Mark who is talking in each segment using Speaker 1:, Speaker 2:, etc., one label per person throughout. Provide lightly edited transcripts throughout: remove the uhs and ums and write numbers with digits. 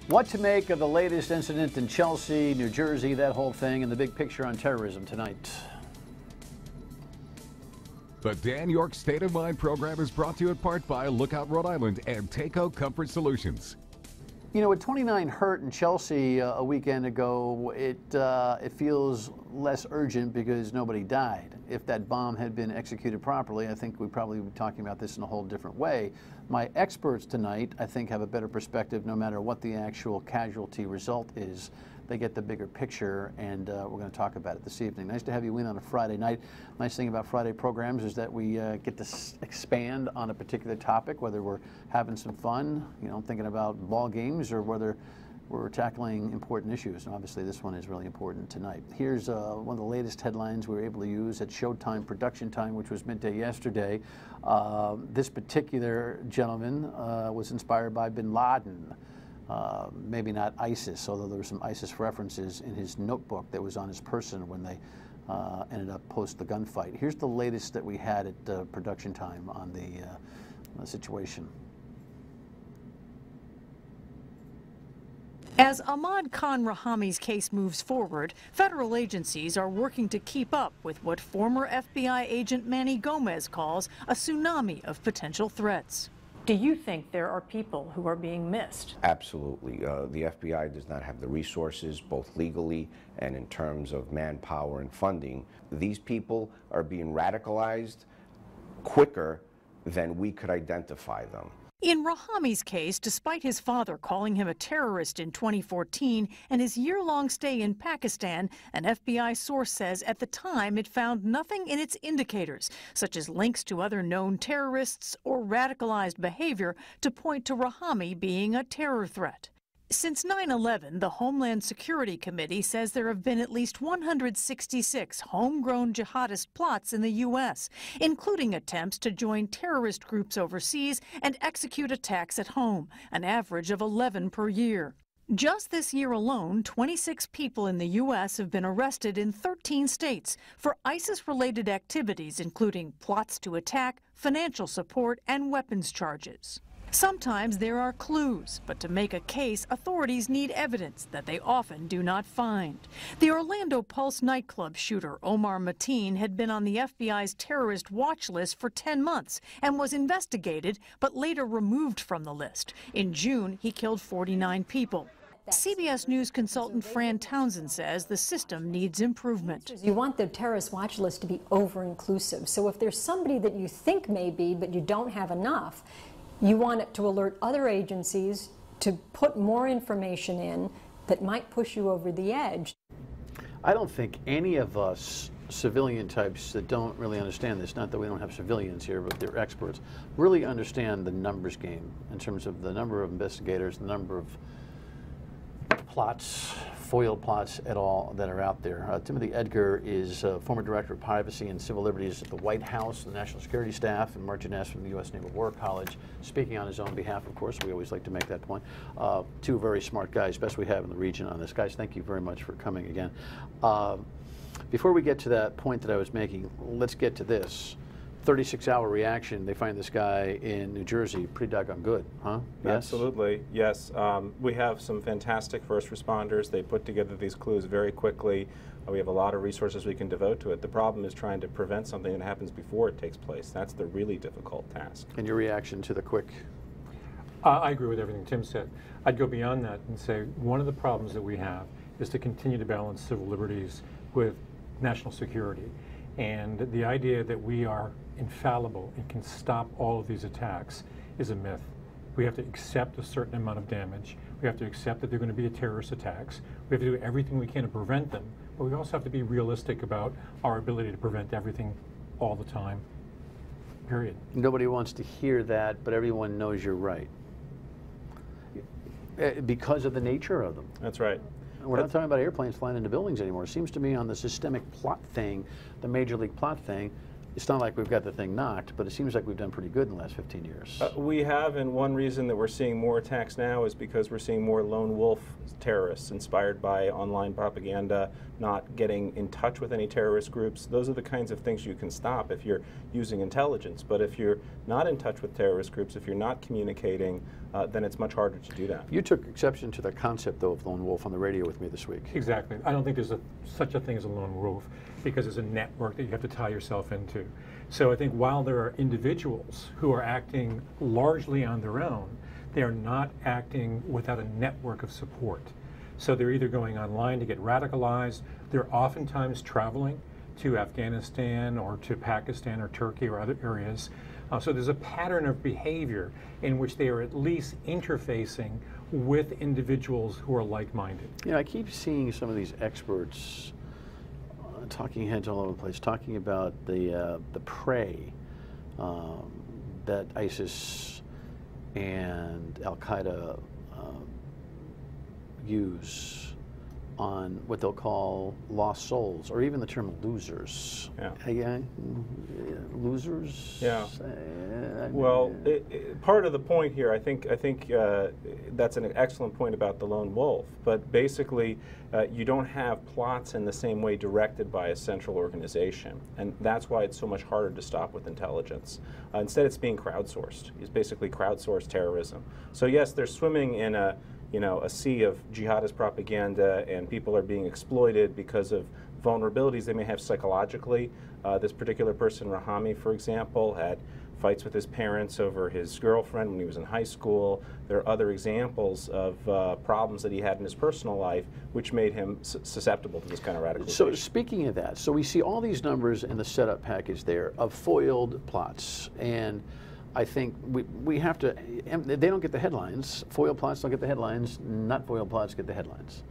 Speaker 1: What to make of the latest incident in Chelsea, New Jersey, that whole thing, and the big picture on terrorism tonight.
Speaker 2: The Dan Yorke State of Mind program is brought to you in part by Lookout Rhode Island and Takeo Comfort Solutions.
Speaker 1: You know, with 29 hurt in Chelsea a weekend ago, it feels less urgent because nobody died. If that bomb had been executed properly, I think we'd probably be talking about this in a whole different way. My experts tonight, I think, have a better perspective no matter what the actual casualty result is. They get the bigger picture, and we're going to talk about it this evening. Nice to have you in on a Friday night. Nice thing about Friday programs is that we get to expand on a particular topic, whether we're having some fun, you know, thinking about ball games, or whether we're tackling important issues. And obviously, this one is really important tonight. Here's one of the latest headlines we were able to use at Showtime Production Time, which was midday yesterday. This particular gentleman was inspired by bin Laden. Maybe not ISIS, although there were some ISIS references in his notebook that was on his person when they ended up post the gunfight. Here's the latest that we had at production time on the situation.
Speaker 3: As Ahmad Khan Rahami's case moves forward, federal agencies are working to keep up with what former FBI agent Manny Gomez calls a tsunami of potential threats. Do you think there are people who are being missed?
Speaker 4: Absolutely. The FBI does not have the resources, both legally and in terms of manpower and funding. These people are being radicalized quicker than we could identify them.
Speaker 3: In Rahami's case, despite his father calling him a terrorist in 2014 and his year-long stay in Pakistan, an FBI source says at the time it found nothing in its indicators, such as links to other known terrorists or radicalized behavior, to point to Rahami being a terror threat. Since 9/11, the Homeland Security Committee says there have been at least 166 homegrown jihadist plots in the U.S., including attempts to join terrorist groups overseas and execute attacks at home, an average of 11 per year. Just this year alone, 26 people in the U.S. have been arrested in 13 states for ISIS-related activities, including plots to attack, financial support, and weapons charges. Sometimes there are clues, but to make a case, authorities need evidence that they often do not find. The Orlando Pulse nightclub shooter Omar Mateen had been on the FBI's terrorist watch list for 10 months and was investigated, but later removed from the list. In June, he killed 49 people. CBS News consultant Fran Townsend says the system needs improvement.
Speaker 5: You want the terrorist watch list to be over-inclusive. So if there's somebody that you think may be, but you don't have enough, you want it to alert other agencies to put more information in that might push you over the edge.
Speaker 1: I don't think any of us civilian types that don't really understand this, not that we don't have civilians here, but they're experts, really understand the numbers game in terms of the number of investigators, the number of plots, foiled plots at all that are out there. Timothy Edgar is former director of Privacy and Civil Liberties at the White House, the National Security Staff, and Marc Genest from the U.S. Naval War College, speaking on his own behalf, of course. We always like to make that point. Two very smart guys, best we have in the region on this. Guys, thank you very much for coming again. Before we get to that point that I was making, let's get to this. 36-hour reaction, they find this guy in New Jersey, pretty doggone good, huh? Yes?
Speaker 6: Absolutely, yes. We have some fantastic first responders. They put together these clues very quickly. We have a lot of resources we can devote to it. The problem is trying to prevent something that happens before it takes place. That's the really difficult task.
Speaker 1: And your reaction to the quick?
Speaker 7: I agree with everything Tim said. I'd go beyond that and say one of the problems that we have is to continue to balance civil liberties with national security. And the idea that we are infallible and can stop all of these attacks is a myth. We have to accept a certain amount of damage. We have to accept that they're going to be terrorist attacks. We have to do everything we can to prevent them, but we also have to be realistic about our ability to prevent everything all the time, period.
Speaker 1: Nobody wants to hear that, but everyone knows you're right. Because of the nature of them.
Speaker 6: That's right.
Speaker 1: We're not talking about airplanes flying into buildings anymore. It seems to me on the systemic plot thing, the major league plot thing, it's not like we've got the thing knocked, but it seems like we've done pretty good in the last 15 years.
Speaker 6: We have, and one reason that we're seeing more attacks now is because we're seeing more lone wolf terrorists inspired by online propaganda, not getting in touch with any terrorist groups. Those are the kinds of things you can stop if you're using intelligence. But if you're not in touch with terrorist groups, if you're not communicating, then it's much harder to do that.
Speaker 1: You took exception to the concept, though, of lone wolf on the radio with me this week.
Speaker 7: Exactly. I don't think there's such a thing as a lone wolf, because it's a network that you have to tie yourself into. So I think while there are individuals who are acting largely on their own, they are not acting without a network of support. So they're either going online to get radicalized, they're oftentimes traveling to Afghanistan or to Pakistan or Turkey or other areas. So there's a pattern of behavior in which they are at least interfacing with individuals who are like-minded.
Speaker 1: You know, I keep seeing some of these experts, talking heads all over the place, talking about the prey that ISIS and Al-Qaeda use on what they'll call lost souls, or even the term losers.
Speaker 6: Yeah.
Speaker 1: Losers?
Speaker 6: Yeah. Well, part of the point here, I think that's an excellent point about the lone wolf. But basically, you don't have plots in the same way directed by a central organization, and that's why it's so much harder to stop with intelligence. Instead, it's being crowdsourced. It's basically crowdsourced terrorism. So yes, they're swimming in a sea of jihadist propaganda, and people are being exploited because of vulnerabilities they may have psychologically. This particular person, Rahami, for example, had fights with his parents over his girlfriend when he was in high school. There are other examples of problems that he had in his personal life which made him susceptible to this kind of radicalization.
Speaker 1: So speaking of that, so we see all these numbers in the setup package there of foiled plots, and I think we have to, they don't get the headlines. Foiled plots don't get the headlines, not foiled plots get the headlines.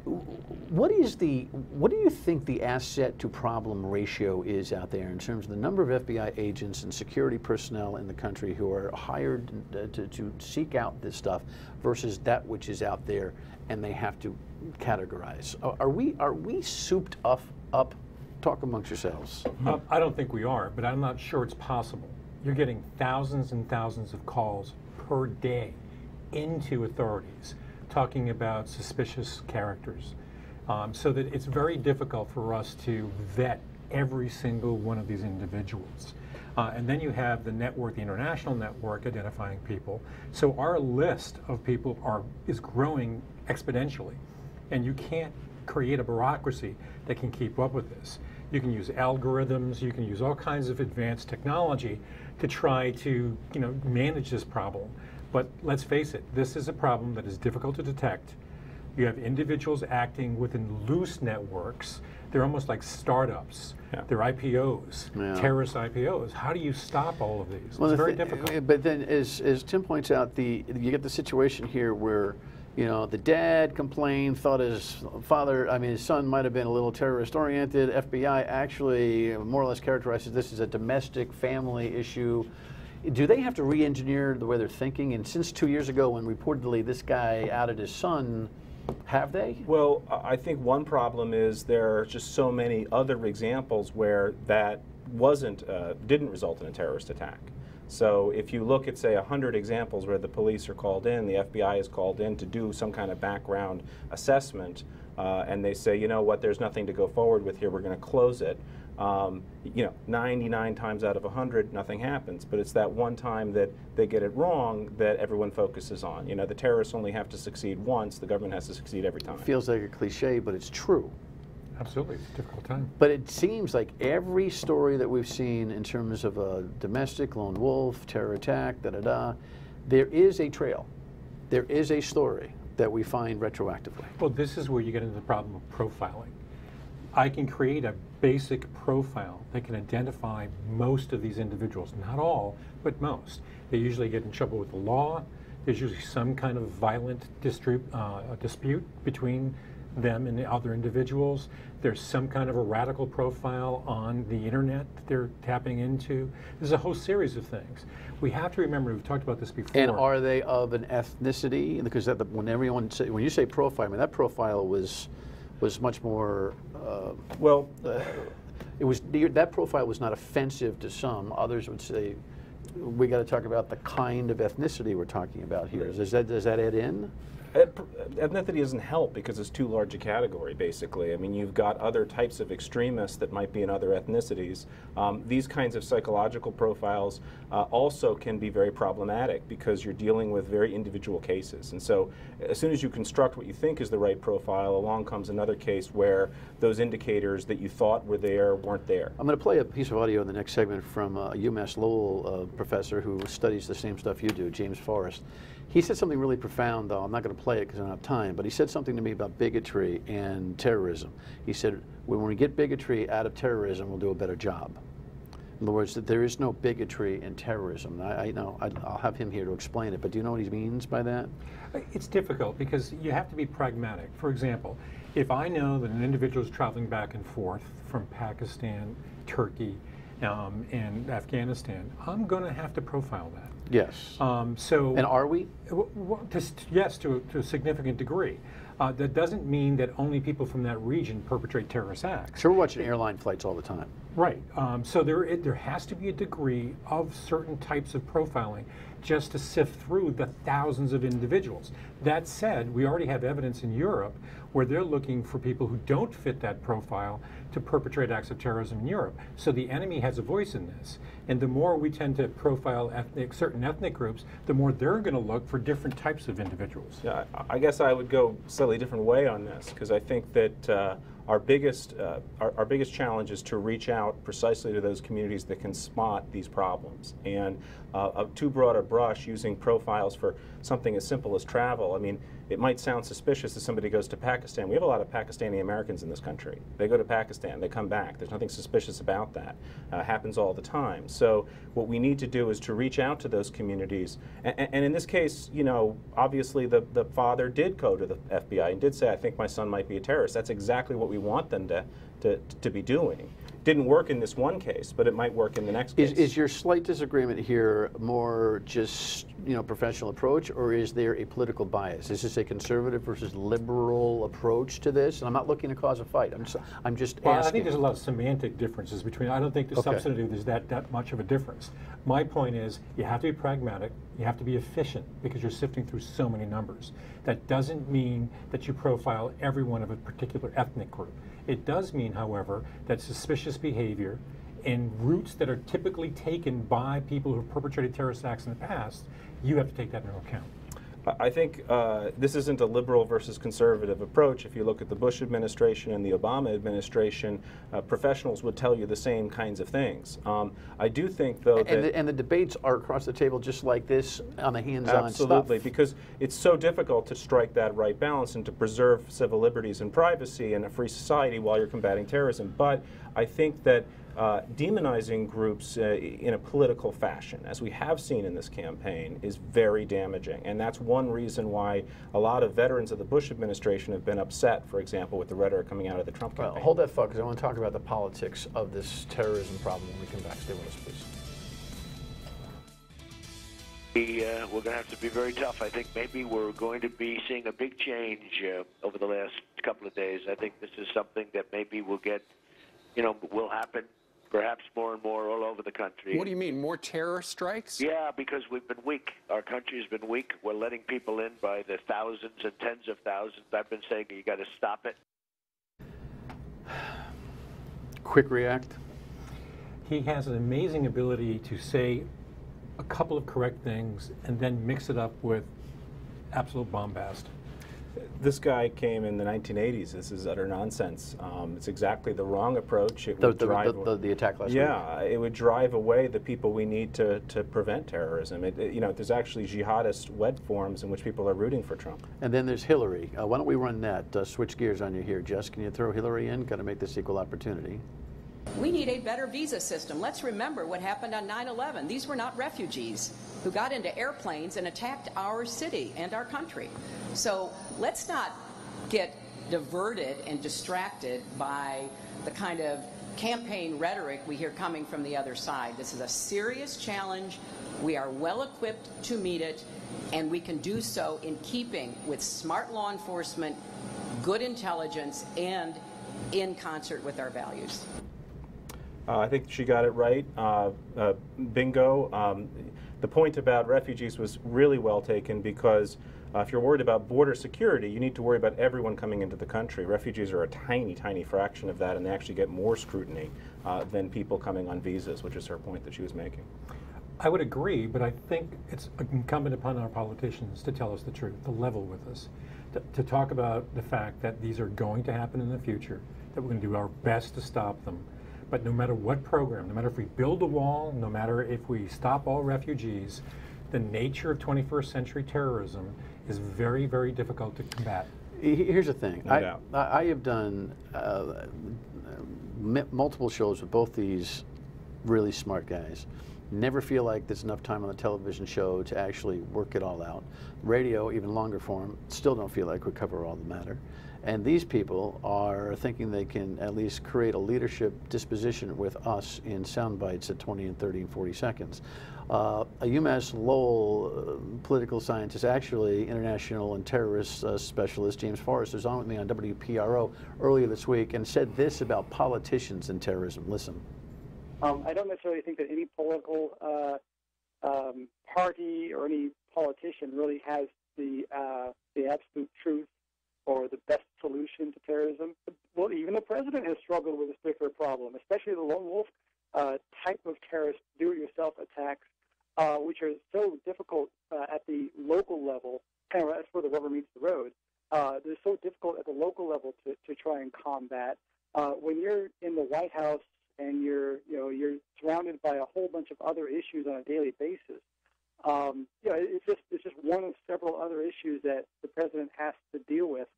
Speaker 1: What do you think the asset to problem ratio is out there in terms of the number of FBI agents and security personnel in the country who are hired to seek out this stuff versus that which is out there and they have to categorize? Are we souped up? Talk amongst yourselves.
Speaker 7: I don't think we are, but I'm not sure it's possible. You're getting thousands and thousands of calls per day into authorities talking about suspicious characters, so that it's very difficult for us to vet every single one of these individuals. And then you have the network, the international network, identifying people. So our list of people is growing exponentially, and you can't create a bureaucracy that can keep up with this. You can use algorithms, you can use all kinds of advanced technology to try to manage this problem. But let's face it, this is a problem that is difficult to detect. You have individuals acting within loose networks. They're almost like startups. Yeah. They're IPOs, terrorist IPOs. How do you stop all of these? Well, it's very difficult.
Speaker 1: But then, as Tim points out, you get the situation here where the dad complained, thought his son might have been a little terrorist-oriented. FBI actually more or less characterizes this as a domestic family issue. Do they have to re-engineer the way they're thinking? And since 2 years ago when reportedly this guy outed his son, have they?
Speaker 6: Well, I think one problem is there are just so many other examples where that didn't result in a terrorist attack. So if you look at, say, 100 examples where the police are called in, the FBI is called in to do some kind of background assessment, and they say, you know what, there's nothing to go forward with here, we're going to close it. 99 times out of 100, nothing happens. But it's that one time that they get it wrong that everyone focuses on. The terrorists only have to succeed once. The government has to succeed every time.
Speaker 1: It feels like a cliche, but it's true.
Speaker 7: Absolutely, it's a difficult time.
Speaker 1: But it seems like every story that we've seen in terms of a domestic lone wolf, terror attack, there is a trail. There is a story that we find retroactively.
Speaker 7: Well, this is where you get into the problem of profiling. I can create a basic profile that can identify most of these individuals, not all, but most. They usually get in trouble with the law. There's usually some kind of violent dispute between them and the other individuals. There's some kind of a radical profile on the internet that they're tapping into. There's a whole series of things. We have to remember, we've talked about this before.
Speaker 1: And are they of an ethnicity? Because when you say profile, that profile was much more that profile was not offensive to some. Others would say, we got to talk about the kind of ethnicity we're talking about here. Does that add in?
Speaker 6: Ethnicity doesn't help because it's too large a category, basically. I mean, you've got other types of extremists that might be in other ethnicities. These kinds of psychological profiles also can be very problematic because you're dealing with very individual cases. And so as soon as you construct what you think is the right profile, along comes another case where those indicators that you thought were there weren't there.
Speaker 1: I'm going to play a piece of audio in the next segment from a UMass Lowell professor who studies the same stuff you do, James Forrest. He said something really profound, though. I'm not going to play it because I don't have time, but he said something to me about bigotry and terrorism. He said, when we get bigotry out of terrorism, we'll do a better job. In other words, that there is no bigotry in terrorism. I know, I'll have him here to explain it, but do you know what he means by that?
Speaker 7: It's difficult because you have to be pragmatic. For example, if I know that an individual is traveling back and forth from Pakistan, Turkey, and Afghanistan, I'm going to have to profile that.
Speaker 1: Yes.
Speaker 7: And
Speaker 1: are we?
Speaker 7: Yes, to a significant degree. That doesn't mean that only people from that region perpetrate terrorist acts.
Speaker 1: So we're watching airline flights all the time.
Speaker 7: Right. So there has to be a degree of certain types of profiling just to sift through the thousands of individuals. That said, we already have evidence in Europe where they're looking for people who don't fit that profile to perpetrate acts of terrorism in Europe. So the enemy has a voice in this. And the more we tend to profile certain ethnic groups, the more they're going to look for different types of individuals.
Speaker 6: Yeah, I guess I would go a slightly different way on this, because I think that our biggest challenge is to reach out precisely to those communities that can spot these problems. And too broad a brush using profiles for something as simple as travel. I mean, it might sound suspicious if somebody goes to Pakistan. We have a lot of Pakistani Americans in this country. They go to Pakistan, they come back. There's nothing suspicious about that. Happens all the time. So what we need to do is to reach out to those communities. And in this case, you know, obviously the father did go to the FBI and did say, I think my son might be a terrorist. That's exactly what we want them to be doing. Didn't work in this one case, but it might work in the next case.
Speaker 1: Is your slight disagreement here more just, you know, professional approach, or is there a political bias? Is this a conservative versus liberal approach to this? And I'm not looking to cause a fight. I'm just asking.
Speaker 7: I think there's a lot of semantic differences between. I don't think the substantive is that much of a difference. My point is, you have to be pragmatic. You have to be efficient because you're sifting through so many numbers. That doesn't mean that you profile everyone of a particular ethnic group. It does mean, however, that suspicious behavior and routes that are typically taken by people who have perpetrated terrorist acts in the past, you have to take that into account.
Speaker 6: I think this isn't a liberal versus conservative approach. If you look at the Bush administration and the Obama administration, professionals would tell you the same kinds of things. I do think, though,
Speaker 1: and the debates are across the table just like this on the hands-on stuff.
Speaker 6: Absolutely, because it's so difficult to strike that right balance and to preserve civil liberties and privacy in a free society while you're combating terrorism. But I think that demonizing groups in a political fashion, as we have seen in this campaign, is very damaging. And that's one reason why a lot of veterans of the Bush administration have been upset, for example, with the rhetoric coming out of the Trump campaign.
Speaker 1: Hold that thought, because I want to talk about the politics of this terrorism problem when we come back. Stay with us, please.
Speaker 8: We're going to have to be very tough. I think maybe we're going to be seeing a big change over the last couple of days. I think this is something that maybe will get, you know, will happen perhaps more and more all over the country.
Speaker 9: What do you mean, more terror strikes?
Speaker 8: Yeah, because we've been weak. Our country has been weak. We're letting people in by the thousands and tens of thousands. I've been saying you got to stop it.
Speaker 1: Quick react.
Speaker 7: He has an amazing ability to say a couple of correct things and then mix it up with absolute bombast.
Speaker 6: This guy came in the 1980s. This is utter nonsense. It's exactly the wrong approach. It would
Speaker 1: the attack last week.
Speaker 6: Yeah, it would drive away the people we need to prevent terrorism. You know, there's actually jihadist web forums in which people are rooting for Trump.
Speaker 1: And then there's Hillary. Why don't we run that? Switch gears on you here, Jess. Can you throw Hillary in? Got to make this equal opportunity.
Speaker 10: We need a better visa system. Let's remember what happened on 9/11. These were not refugees who got into airplanes and attacked our city and our country. So let's not get diverted and distracted by the kind of campaign rhetoric we hear coming from the other side. This is a serious challenge. We are well equipped to meet it, and we can do so in keeping with smart law enforcement, good intelligence, and in concert with our values.
Speaker 6: I think she got it right. Bingo. The point about refugees was really well taken, because if you're worried about border security, you need to worry about everyone coming into the country. Refugees are a tiny, tiny fraction of that, and they actually get more scrutiny than people coming on visas, which is her point that she was making.
Speaker 7: I would agree, but I think it's incumbent upon our politicians to tell us the truth, to level with us, to talk about the fact that these are going to happen in the future, that we're going to do our best to stop them. But no matter what program, no matter if we build a wall, no matter if we stop all refugees, the nature of 21st century terrorism is very, very difficult to combat.
Speaker 1: Here's the thing.
Speaker 6: No doubt.
Speaker 1: I have done multiple shows with both these really smart guys. Never feel like there's enough time on the television show to actually work it all out. Radio, even longer form, still don't feel like we cover all the matter. And these people are thinking they can at least create a leadership disposition with us in sound bites at 20 and 30 and 40 seconds. A UMass Lowell political scientist, actually international and terrorist specialist, James Forrest, was on with me on WPRO earlier this week and said this about politicians and terrorism. Listen.
Speaker 11: I don't necessarily think that any political party or any politician really has the absolute truth or the best solution to terrorism. Well, even the president has struggled with this particular problem, especially the lone wolf type of terrorist do-it-yourself attacks, which are so difficult at the local level. Kind of that's where the rubber meets the road. They're so difficult at the local level to try and combat. When you're in the White House and you're surrounded by a whole bunch of other issues on a daily basis, it's just one of several other issues that the president has to deal with.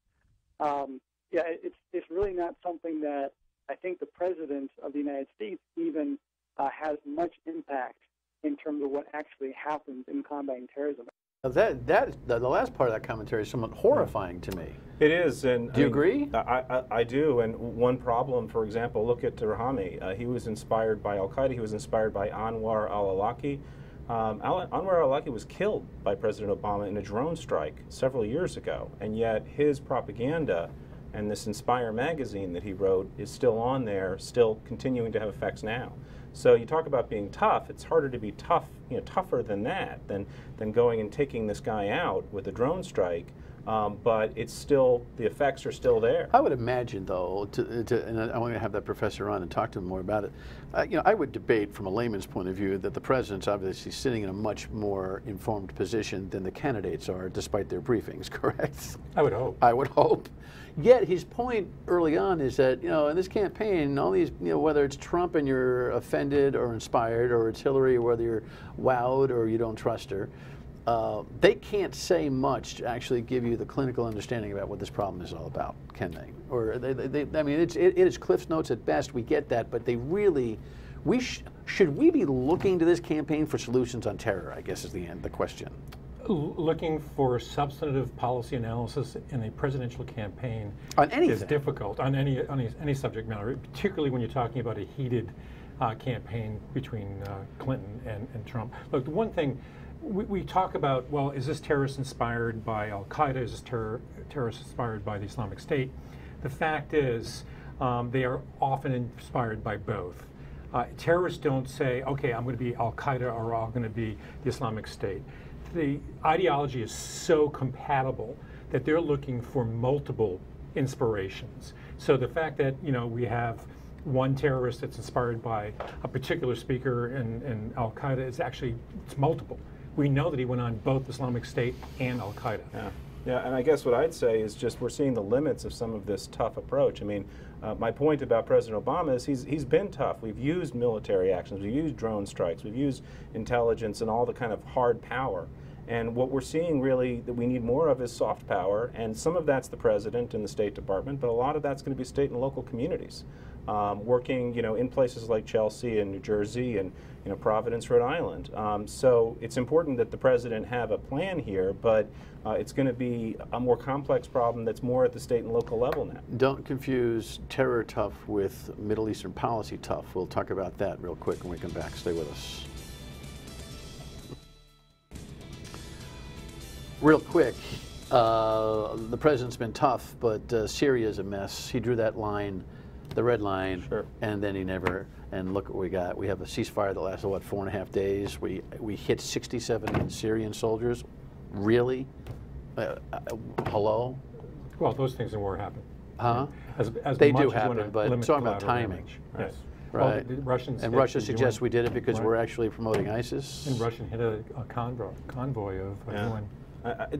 Speaker 11: It's really not something that I think the president of the United States even has much impact in terms of what actually happens in combating terrorism.
Speaker 1: The last part of that commentary is somewhat horrifying to me.
Speaker 6: It is, and
Speaker 1: do you agree?
Speaker 6: I do, and one problem, for example, look at Rahami. He was inspired by Al-Qaeda. He was inspired by Anwar al-Awlaki. Anwar al-Awlaki was killed by President Obama in a drone strike several years ago, and yet his propaganda and this Inspire magazine that he wrote is still on there, still continuing to have effects now. So you talk about being tough. It's harder to be tough, tougher than that, than going and taking this guy out with a drone strike. But it's still, the effects are still there.
Speaker 1: I would imagine, though, and I want to have that professor on and talk to him more about it. I would debate from a layman's point of view that the president's obviously sitting in a much more informed position than the candidates are, despite their briefings, correct?
Speaker 7: I would hope.
Speaker 1: I would hope. Yet his point early on is that, in this campaign, all these, whether it's Trump and you're offended or inspired, or it's Hillary, whether you're wowed or you don't trust her, they can't say much to actually give you the clinical understanding about what this problem is all about, can they? Or I mean, it is Cliff's Notes at best. We get that, but they really, should we be looking to this campaign for solutions on terror? I guess is the question.
Speaker 7: Looking for substantive policy analysis in a presidential campaign
Speaker 1: on anything
Speaker 7: is difficult on any subject matter, particularly when you're talking about a heated campaign between Clinton and Trump. Look, the one thing. We talk about, well, is this terrorist inspired by Al-Qaeda? Is this terrorist inspired by the Islamic State? The fact is, they are often inspired by both. Terrorists don't say, okay, I'm going to be Al-Qaeda or I'm going to be the Islamic State. The ideology is so compatible that they're looking for multiple inspirations. So the fact that, we have one terrorist that's inspired by a particular speaker in Al-Qaeda is actually, it's multiple. We know that he went on both Islamic State and Al-Qaeda.
Speaker 6: Yeah, and I guess what I'd say is just we're seeing the limits of some of this tough approach. I mean, my point about President Obama is he's been tough. We've used military actions, we've used drone strikes, we've used intelligence and all the kind of hard power. And what we're seeing really that we need more of is soft power, and some of that's the president and the State Department, but a lot of that's going to be state and local communities. Working, in places like Chelsea and New Jersey and, Providence, Rhode Island. So it's important that the president have a plan here, but it's going to be a more complex problem that's more at the state and local level now.
Speaker 1: Don't confuse terror tough with Middle Eastern policy tough. We'll talk about that real quick when we come back. Stay with us. Real quick, the president's been tough, but Syria's a mess. He drew that line the red line,
Speaker 6: Sure.
Speaker 1: and then he never. And look what we got. We have a ceasefire that lasted what 4.5 days. We hit 67 Syrian soldiers. Really? Hello?
Speaker 7: Well, those things in war happen.
Speaker 1: Huh?
Speaker 7: As
Speaker 1: They
Speaker 7: much
Speaker 1: do
Speaker 7: as you
Speaker 1: happen,
Speaker 7: wanna
Speaker 1: but
Speaker 7: limit
Speaker 1: talking about
Speaker 7: collateral
Speaker 1: timing.
Speaker 7: damage. Yes.
Speaker 1: Right.
Speaker 7: Well, the Russians
Speaker 1: And
Speaker 7: hit
Speaker 1: Russia
Speaker 7: the
Speaker 1: suggests
Speaker 7: UN,
Speaker 1: we did it because
Speaker 7: right?
Speaker 1: we're actually promoting ISIS.
Speaker 7: And Russia hit a convoy of UN.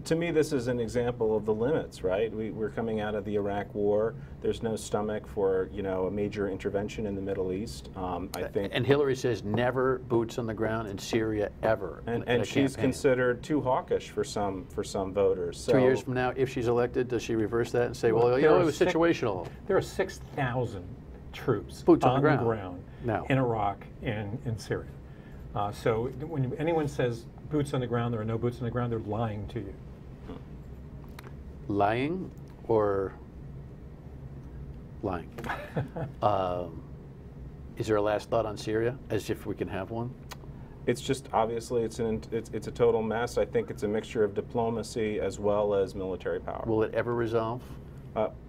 Speaker 6: To me, this is an example of the limits, right? We're coming out of the Iraq War. There's no stomach for, you know, a major intervention in the Middle East. I think.
Speaker 1: And Hillary says never boots on the ground in Syria ever.
Speaker 6: And she's considered too hawkish for some voters. So
Speaker 1: 2 years from now, if she's elected, does she reverse that and say, well, you know, it was situational?
Speaker 7: There are 6,000 troops
Speaker 1: Boots
Speaker 7: on the
Speaker 1: ground
Speaker 7: ground
Speaker 1: now
Speaker 7: in Iraq and in Syria. So when anyone says boots on the ground, there are no boots on the ground, they're lying to you.
Speaker 1: Lying or lying? Is there a last thought on Syria, as if we can have one?
Speaker 6: It's just obviously it's a total mess. I think it's a mixture of diplomacy as well as military power.
Speaker 1: Will it ever resolve?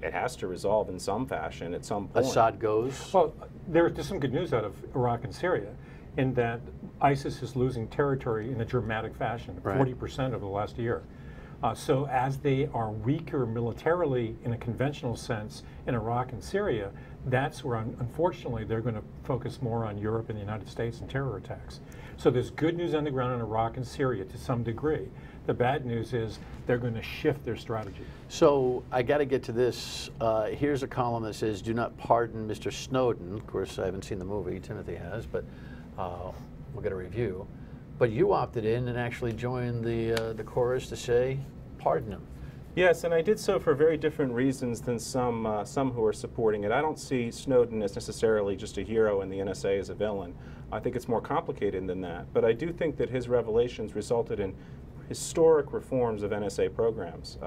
Speaker 6: It has to resolve in some fashion at some point.
Speaker 1: Assad goes?
Speaker 7: Well, there's some good news out of Iraq and Syria, in that ISIS is losing territory in a dramatic fashion, 40% over the last year. So as they are weaker militarily in a conventional sense in Iraq and Syria, that's where, unfortunately, they're going to focus more on Europe and the United States and terror attacks. So there's good news on the ground in Iraq and Syria to some degree. The bad news is they're going to shift their strategy.
Speaker 1: So I got to get to this. Here's a column that says, do not pardon Mr. Snowden. Of course, I haven't seen the movie. Timothy has, but we'll get a review. But you opted in and actually joined the chorus to say, pardon him.
Speaker 6: Yes, and I did so for very different reasons than some who are supporting it. I don't see Snowden as necessarily just a hero and the NSA as a villain. I think it's more complicated than that. But I do think that his revelations resulted in historic reforms of NSA programs,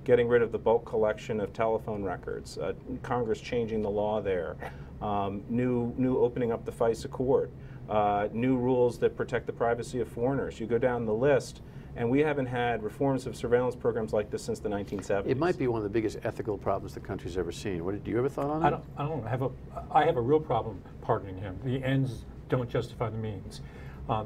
Speaker 6: getting rid of the bulk collection of telephone records, Congress changing the law there, new opening up the FISA court, new rules that protect the privacy of foreigners. You go down the list, and we haven't had reforms of surveillance programs like this since the 1970s.
Speaker 1: It might be one of the biggest ethical problems the country's ever seen. Do you have a thought on it?
Speaker 7: I have a real problem pardoning him. The ends don't justify the means.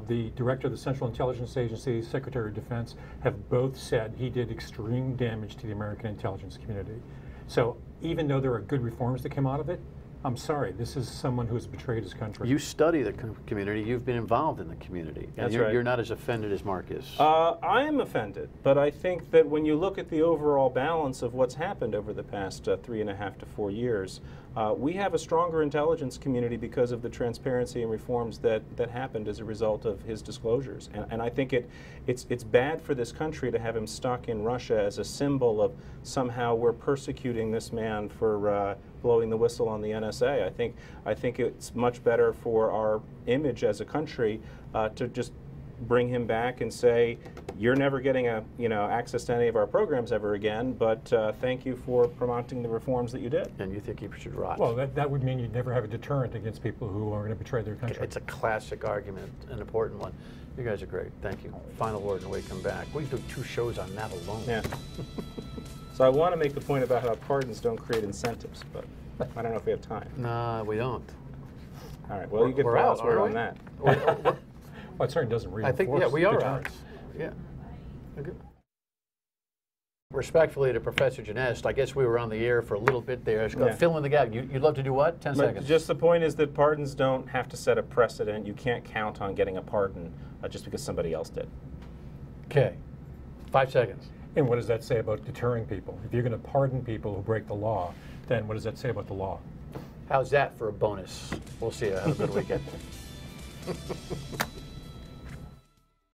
Speaker 7: The director of the Central Intelligence Agency, Secretary of Defense, have both said he did extreme damage to the American intelligence community. So even though there are good reforms that come out of it, I'm sorry, this is someone who has betrayed his country.
Speaker 1: You study the community, you've been involved in the community. And you're not as offended as Marc is.
Speaker 6: I am offended, but I think that when you look at the overall balance of what's happened over the past 3.5 to 4 years, we have a stronger intelligence community because of the transparency and reforms that happened as a result of his disclosures. And I think it's bad for this country to have him stuck in Russia as a symbol of somehow we're persecuting this man for blowing the whistle on the NSA. I think it's much better for our image as a country to just bring him back and say, you're never getting access to any of our programs ever again, but thank you for promoting the reforms that you did.
Speaker 1: And you think he should rot?
Speaker 7: Well, that would mean you'd never have a deterrent against people who are going to betray their country.
Speaker 1: It's a classic argument, an important one. You guys are great. Thank you. Final word and we come back. We do 2 shows on that alone.
Speaker 6: Yeah. So I want to make the point about how pardons don't create incentives, but I don't know if we have time.
Speaker 1: No, we don't.
Speaker 6: All right. Well, you get the last word on that.
Speaker 7: Well, it certainly doesn't reinforce.
Speaker 1: I think, yeah, we are out.
Speaker 7: deterrence.
Speaker 1: Yeah. Okay. Respectfully to Professor Genest, I guess we were on the air for a little bit there. Fill in the gap. You'd love to do what? 10 seconds.
Speaker 6: Just the point is that pardons don't have to set a precedent. You can't count on getting a pardon just because somebody else did.
Speaker 1: Okay. 5 seconds.
Speaker 7: And what does that say about deterring people? If you're going to pardon people who break the law, then what does that say about the law?
Speaker 1: How's that for a bonus? We'll see you. Have a good weekend.